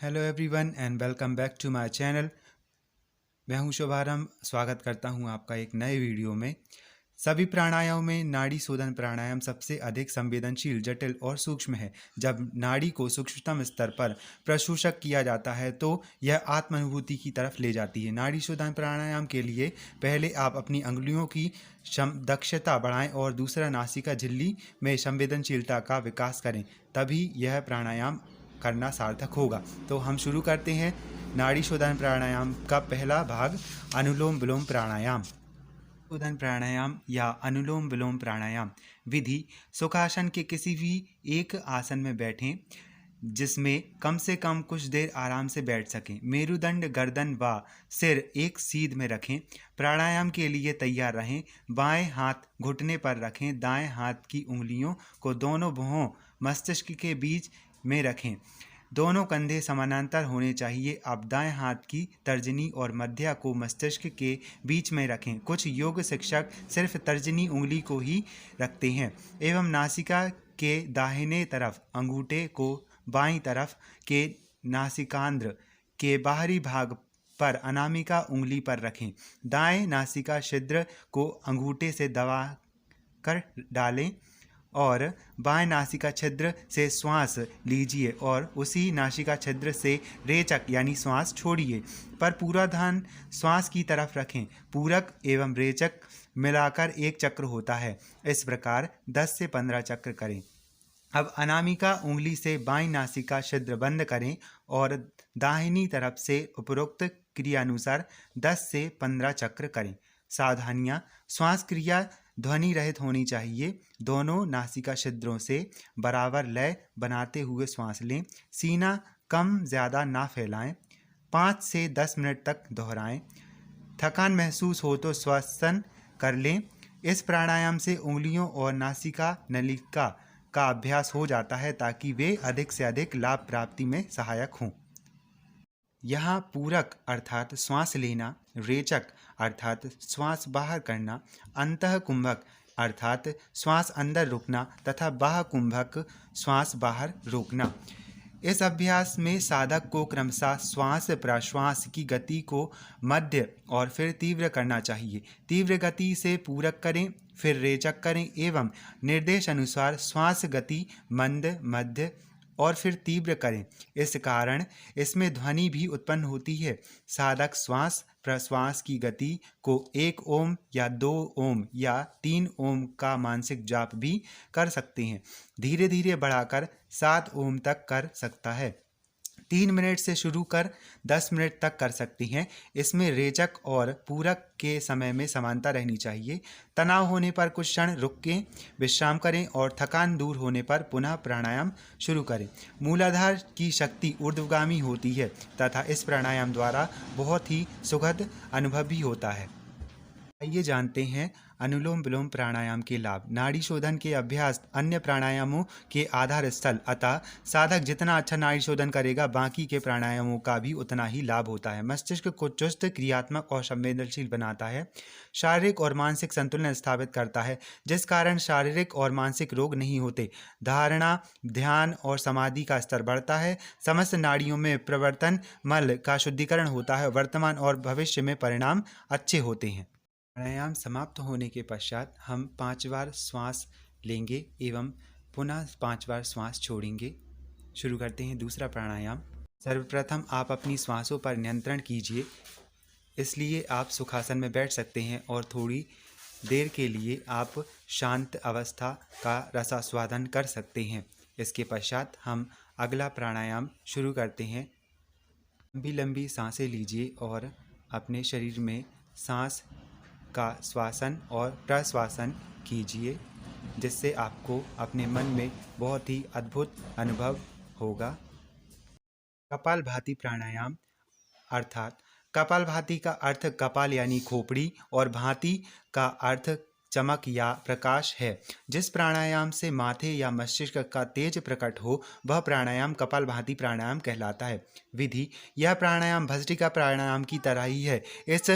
Hello everyone and welcome back to my channel. मैं हूं शुभारंभ। स्वागत करता हूं आपका एक नए वीडियो में। सभी प्राणायामों में नाड़ी शोधन प्राणायाम सबसे अधिक संवेदनशील, जटिल और सूक्ष्म है। जब नाड़ी को सूक्ष्मतम स्तर पर प्रशोषक किया जाता है तो यह आत्मानुभूति की तरफ ले जाती है। नाड़ी शोधन प्राणायाम के लिए पहले आप अपनी अंगुलियों की दक्षता बढ़ाएं और दूसरा नासिका झिल्ली में संवेदनशीलता का विकास करें, तभी यह प्राणायाम करना सार्थक होगा। तो हम शुरू करते हैं नाड़ी शोधन प्राणायाम का पहला भाग, अनुलोम विलोम प्राणायाम। शोधन प्राणायाम या अनुलोम विलोम प्राणायाम विधि: सुखासन के किसी भी एक आसन में बैठें जिसमें कम से कम कुछ देर आराम से बैठ सकें। मेरुदंड, गर्दन व सिर एक सीध में रखें। प्राणायाम के लिए तैयार रहें। बाएं हाथ घुटने पर रखें। दाएं हाथ की उंगलियों को दोनों भुवों मस्तिष्क के बीच में रखें। दोनों कंधे समानांतर होने चाहिए। अब दाएं हाथ की तर्जनी और मध्या को मस्तिष्क के बीच में रखें। कुछ योग शिक्षक सिर्फ तर्जनी उंगली को ही रखते हैं एवं नासिका के दाहिने तरफ अंगूठे को बाईं तरफ के नासिकांध्र के बाहरी भाग पर अनामिका उंगली पर रखें। दाएं नासिका छिद्र को अंगूठे से दबा कर डालें और बाएं नासिका छिद्र से श्वास लीजिए और उसी नासिका छिद्र से रेचक यानी श्वास छोड़िए, पर पूरा ध्यान श्वास की तरफ रखें। पूरक एवं रेचक मिलाकर एक चक्र होता है। इस प्रकार 10 से 15 चक्र करें। अब अनामिका उंगली से बाईं नासिका छिद्र बंद करें और दाहिनी तरफ से उपरोक्त क्रियानुसार 10 से 15 चक्र करें। सावधानियां: श्वास क्रिया ध्वनि रहित होनी चाहिए। दोनों नासिका छिद्रों से बराबर लय बनाते हुए श्वास लें। सीना कम ज़्यादा ना फैलाएं। 5 से 10 मिनट तक दोहराएं। थकान महसूस हो तो श्वसन कर लें। इस प्राणायाम से उंगलियों और नासिका नलिका का अभ्यास हो जाता है ताकि वे अधिक से अधिक लाभ प्राप्ति में सहायक हों। यहाँ पूरक अर्थात श्वास लेना, रेचक अर्थात श्वास बाहर करना, अंतः कुंभक अर्थात श्वास अंदर रोकना तथा बाह्य कुंभक श्वास बाहर रोकना। इस अभ्यास में साधक को क्रमशः श्वास प्रश्वास की गति को मध्य और फिर तीव्र करना चाहिए। तीव्र गति से पूरक करें, फिर रेचक करें एवं निर्देश अनुसार श्वास गति मंद, मध्य और फिर तीव्र करें। इस कारण इसमें ध्वनि भी उत्पन्न होती है। साधक श्वास प्रश्वास की गति को 1 ओम या 2 ओम या 3 ओम का मानसिक जाप भी कर सकते हैं। धीरे धीरे बढ़ाकर 7 ओम तक कर सकता है। 3 मिनट से शुरू कर 10 मिनट तक कर सकती हैं। इसमें रेचक और पूरक के समय में समानता रहनी चाहिए। तनाव होने पर कुछ क्षण रुकें, विश्राम करें और थकान दूर होने पर पुनः प्राणायाम शुरू करें। मूलाधार की शक्ति ऊर्ध्वगामी होती है तथा इस प्राणायाम द्वारा बहुत ही सुखद अनुभव भी होता है। आइए जानते हैं अनुलोम विलोम प्राणायाम के लाभ। नाड़ी शोधन के अभ्यास अन्य प्राणायामों के आधार स्थल, अतः साधक जितना अच्छा नाड़ी शोधन करेगा बाकी के प्राणायामों का भी उतना ही लाभ होता है। मस्तिष्क को चुस्त, क्रियात्मक और संवेदनशील बनाता है। शारीरिक और मानसिक संतुलन स्थापित करता है, जिस कारण शारीरिक और मानसिक रोग नहीं होते। धारणा, ध्यान और समाधि का स्तर बढ़ता है। समस्त नाड़ियों में प्रवर्तन, मल का शुद्धिकरण होता है। वर्तमान और भविष्य में परिणाम अच्छे होते हैं। प्राणायाम समाप्त होने के पश्चात हम 5 बार श्वास लेंगे एवं पुनः 5 बार श्वास छोड़ेंगे। शुरू करते हैं दूसरा प्राणायाम। सर्वप्रथम आप अपनी श्वासों पर नियंत्रण कीजिए, इसलिए आप सुखासन में बैठ सकते हैं और थोड़ी देर के लिए आप शांत अवस्था का रसास्वादन कर सकते हैं। इसके पश्चात हम अगला प्राणायाम शुरू करते हैं। लंबी लंबी सांसें लीजिए और अपने शरीर में सांस का श्वासन और प्रश्वासन कीजिए, जिससे आपको अपने मन में बहुत ही अद्भुत अनुभव होगा। कपालभाति प्राणायाम अर्थात कपालभाति का अर्थ कपाल यानी खोपड़ी और भांति का अर्थ चमक या प्रकाश है। जिस प्राणायाम से माथे या मस्तिष्क का तेज प्रकट हो वह प्राणायाम कपालभाति प्राणायाम कहलाता है। विधि: यह प्राणायाम भस्त्रिका प्राणायाम की तरह ही है। इस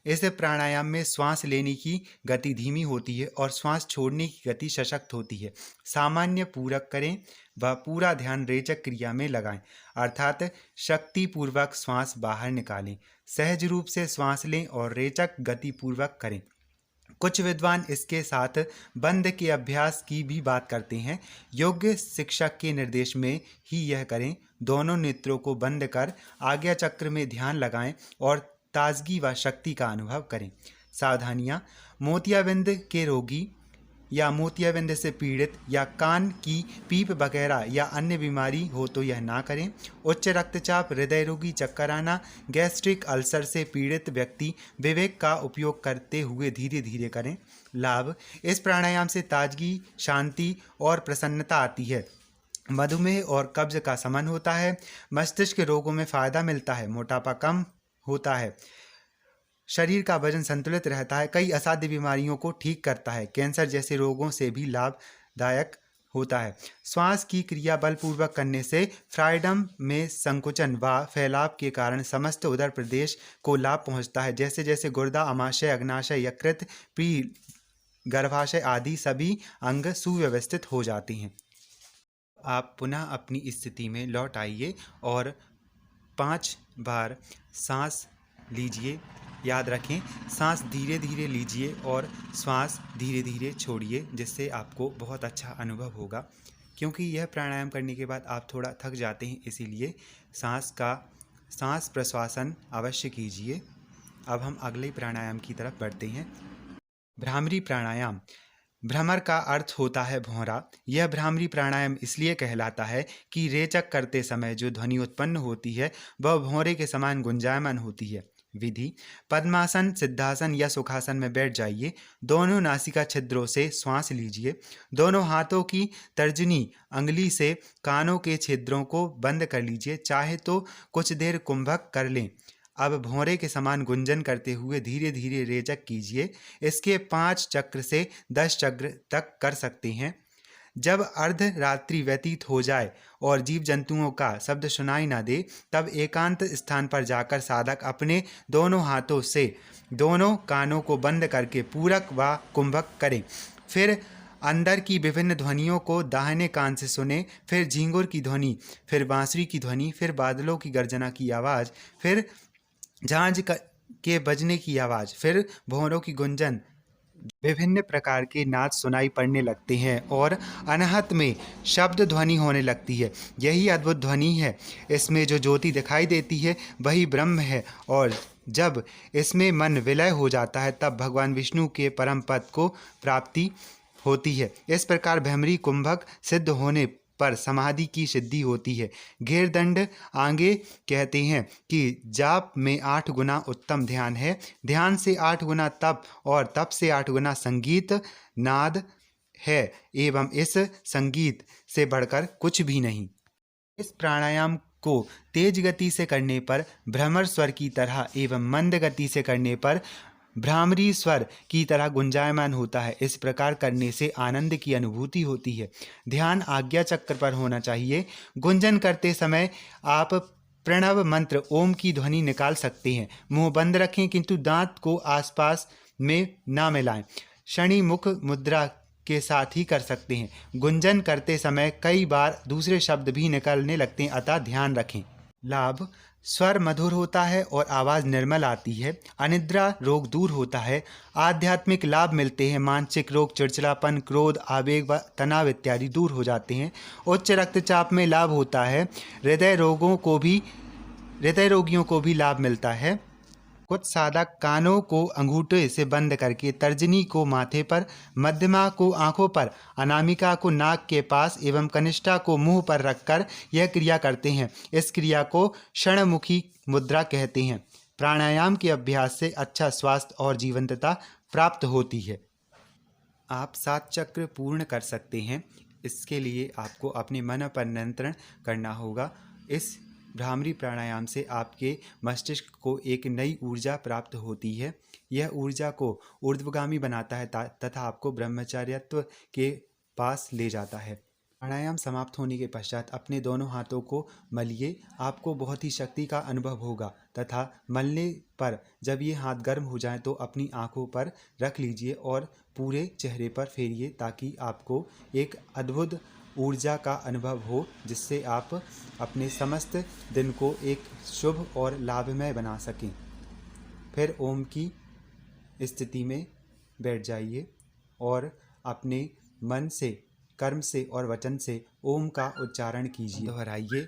इस प्राणायाम में श्वास लेने की गति धीमी होती है और श्वास छोड़ने की गति सशक्त होती है। सामान्य पूरक करें व पूरा ध्यान रेचक क्रिया में लगाएं, अर्थात शक्ति पूर्वक श्वास बाहर निकालें। सहज रूप से श्वास लें और रेचक गति पूर्वक करें। कुछ विद्वान इसके साथ बंद के अभ्यास की भी बात करते हैं। योग्य शिक्षक के निर्देश में ही यह करें। दोनों नेत्रों को बंद कर आज्ञा चक्र में ध्यान लगाएं और ताजगी व शक्ति का अनुभव करें। सावधानियाँ: मोतियाबिंद के रोगी या मोतियाबिंद से पीड़ित या कान की पीप वगैरह या अन्य बीमारी हो तो यह ना करें। उच्च रक्तचाप, हृदय रोगी, चक्कर आना, गैस्ट्रिक अल्सर से पीड़ित व्यक्ति विवेक का उपयोग करते हुए धीरे धीरे करें। लाभ: इस प्राणायाम से ताजगी, शांति और प्रसन्नता आती है। मधुमेह और कब्ज का शमन होता है। मस्तिष्क रोगों में फ़ायदा मिलता है। मोटापा कम होता है। शरीर का वजन संतुलित रहता है। कई असाध्य बीमारियों को ठीक करता है। कैंसर जैसे रोगों से भी लाभदायक होता है। श्वास की क्रिया बलपूर्वक करने से फ्राइडम में संकुचन व फैलाव के कारण समस्त उदर प्रदेश को लाभ पहुंचता है। जैसे जैसे गुर्दा, अमाशय, अग्नाशय, यकृत, पील, गर्भाशय आदि सभी अंग सुव्यवस्थित हो जाते हैं। आप पुनः अपनी स्थिति में लौट आइए और 5 बार सांस लीजिए। याद रखें, सांस धीरे धीरे लीजिए और श्वास धीरे धीरे छोड़िए, जिससे आपको बहुत अच्छा अनुभव होगा। क्योंकि यह प्राणायाम करने के बाद आप थोड़ा थक जाते हैं, इसीलिए सांस प्रश्वासन अवश्य कीजिए। अब हम अगले प्राणायाम की तरफ बढ़ते हैं। भ्रामरी प्राणायाम। भ्रमर का अर्थ होता है भौंरा। यह भ्रामरी प्राणायाम इसलिए कहलाता है कि रेचक करते समय जो ध्वनि उत्पन्न होती है वह भौंरे के समान गुंजायमान होती है। विधि: पद्मासन, सिद्धासन या सुखासन में बैठ जाइए। दोनों नासिका छिद्रों से श्वास लीजिए। दोनों हाथों की तर्जनी अंगुली से कानों के छिद्रों को बंद कर लीजिए। चाहे तो कुछ देर कुंभक कर लें। अब भौंरे के समान गुंजन करते हुए धीरे धीरे रेचक कीजिए। इसके 5 चक्र से 10 चक्र तक कर सकते हैं। जब अर्धरात्रि व्यतीत हो जाए और जीव जंतुओं का शब्द सुनाई न दे, तब एकांत स्थान पर जाकर साधक अपने दोनों हाथों से दोनों कानों को बंद करके पूरक व कुंभक करें। फिर अंदर की विभिन्न ध्वनियों को दाहिने कान से सुने। फिर झींगुर की ध्वनि, फिर बांसुरी की ध्वनि, फिर बादलों की गर्जना की आवाज़, फिर झांझ के बजने की आवाज़, फिर भौरों की गुंजन। विभिन्न प्रकार के नाद सुनाई पड़ने लगते हैं और अनहत में शब्द ध्वनि होने लगती है। यही अद्भुत ध्वनि है। इसमें जो ज्योति दिखाई देती है वही ब्रह्म है, और जब इसमें मन विलय हो जाता है तब भगवान विष्णु के परम पद को प्राप्ति होती है। इस प्रकार भ्रमरी कुंभक सिद्ध होने पर समाधि की सिद्धि होती है। घेरदंड आगे कहते हैं कि जाप में 8 गुना उत्तम ध्यान है। ध्यान से 8 गुना तप और तप से 8 गुना संगीत नाद है, एवं इस संगीत से बढ़कर कुछ भी नहीं। इस प्राणायाम को तेज गति से करने पर भ्रमर स्वर की तरह एवं मंद गति से करने पर भ्रामरी स्वर की तरह गुंजायमान होता है। इस प्रकार करने से आनंद की अनुभूति होती है। ध्यान आज्ञा चक्र पर होना चाहिए। गुंजन करते समय आप प्रणव मंत्र ओम की ध्वनि निकाल सकते हैं। मुंह बंद रखें, किंतु दांत को आसपास में ना मिलाएं। शनि मुख मुद्रा के साथ ही कर सकते हैं। गुंजन करते समय कई बार दूसरे शब्द भी निकलने लगते हैं, अतः ध्यान रखें। लाभ: स्वर मधुर होता है और आवाज़ निर्मल आती है। अनिद्रा रोग दूर होता है। आध्यात्मिक लाभ मिलते हैं। मानसिक रोग, चिड़चिड़ापन, क्रोध, आवेग व तनाव इत्यादि दूर हो जाते हैं। उच्च रक्तचाप में लाभ होता है। हृदय रोगियों को भी लाभ मिलता है। कुछ साधक कानों को अंगूठे से बंद करके तर्जनी को माथे पर, मध्यमा को आंखों पर, अनामिका को नाक के पास एवं कनिष्ठा को मुंह पर रखकर यह क्रिया करते हैं। इस क्रिया को क्षणमुखी मुद्रा कहते हैं। प्राणायाम के अभ्यास से अच्छा स्वास्थ्य और जीवंतता प्राप्त होती है। आप 7 चक्र पूर्ण कर सकते हैं। इसके लिए आपको अपने मन पर नियंत्रण करना होगा। इस भ्रामरी प्राणायाम से आपके मस्तिष्क को एक नई ऊर्जा प्राप्त होती है। यह ऊर्जा को ऊर्ध्वगामी बनाता है तथा आपको ब्रह्मचर्यत्व के पास ले जाता है। प्राणायाम समाप्त होने के पश्चात अपने दोनों हाथों को मलिए। आपको बहुत ही शक्ति का अनुभव होगा तथा मलने पर जब ये हाथ गर्म हो जाएं तो अपनी आंखों पर रख लीजिए और पूरे चेहरे पर फेरिए ताकि आपको एक अद्भुत ऊर्जा का अनुभव हो, जिससे आप अपने समस्त दिन को एक शुभ और लाभमय बना सकें। फिर ओम की स्थिति में बैठ जाइए और अपने मन से, कर्म से और वचन से ओम का उच्चारण कीजिए। दोहराइए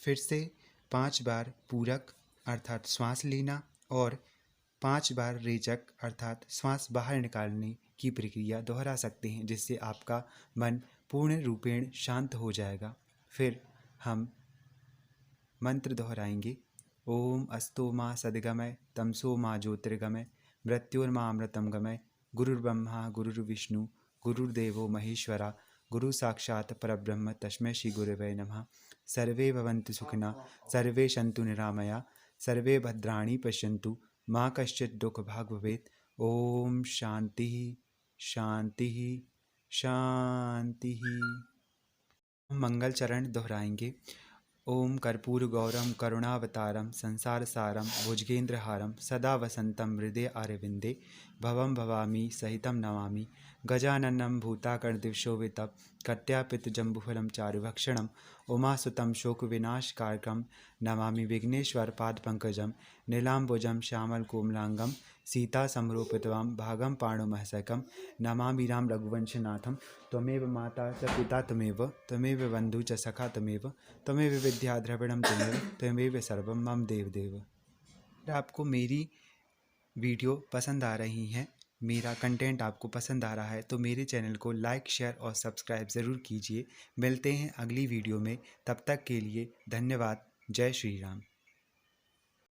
फिर से 5 बार पूरक अर्थात श्वास लेना और 5 बार रेचक अर्थात श्वास बाहर निकालने की प्रक्रिया दोहरा सकते हैं, जिससे आपका मन पूर्ण रूपेण शांत हो जाएगा। फिर हम मंत्र दोहराएंगे। ओम अस्तो मा सद्गमय तमसो मा ज्योतिर्गमय मृत्योर्मा अमृतम गमय गुरुर्ब्रह्मा गुरुर्विष्णु गुरुर्देवो महेश्वरा गुरु साक्षात् परब्रह्म तस्मै श्री गुरवे नमः। सर्वे भवन्तु सुखिनः सर्वे सन्तु निरामया सर्वे भद्राणि पश्यन्तु माँ कश्चित् दुःखभाग् भवेत्। ओम शांति शांति शांति। मंगल चरण दोहराएंगे। ओम कर्पूर गौरम करुणावतारम संसार सारम भुजगेंद्रहारम सदा वसंतम हृदय अरविंदे भवम भवामी सहितम नमामि गजाननं भूताकर्दिवशोभितं कट्यापित जम्बुफलं चारुभक्षणं उमासुतं शोकविनाशकारकं नमामि विघ्नेश्वर पादपङ्कजं नीलाम्बुजं श्यामलकोमलांगं सीतासमरूपितवां भागं पाणुमहसकं नमामि राम रघुवंशनाथं। त्वमेव माता च पिता त्वमेव बन्धु च सखा त्वमेव विद्या द्रविणं त्वमेव सर्वं मम देवदेव। अगर आपको मेरी वीडियो पसंद आ रही हैं, मेरा कंटेंट आपको पसंद आ रहा है तो मेरे चैनल को लाइक शेयर और सब्सक्राइब ज़रूर कीजिए। मिलते हैं अगली वीडियो में, तब तक के लिए धन्यवाद। जय श्री राम।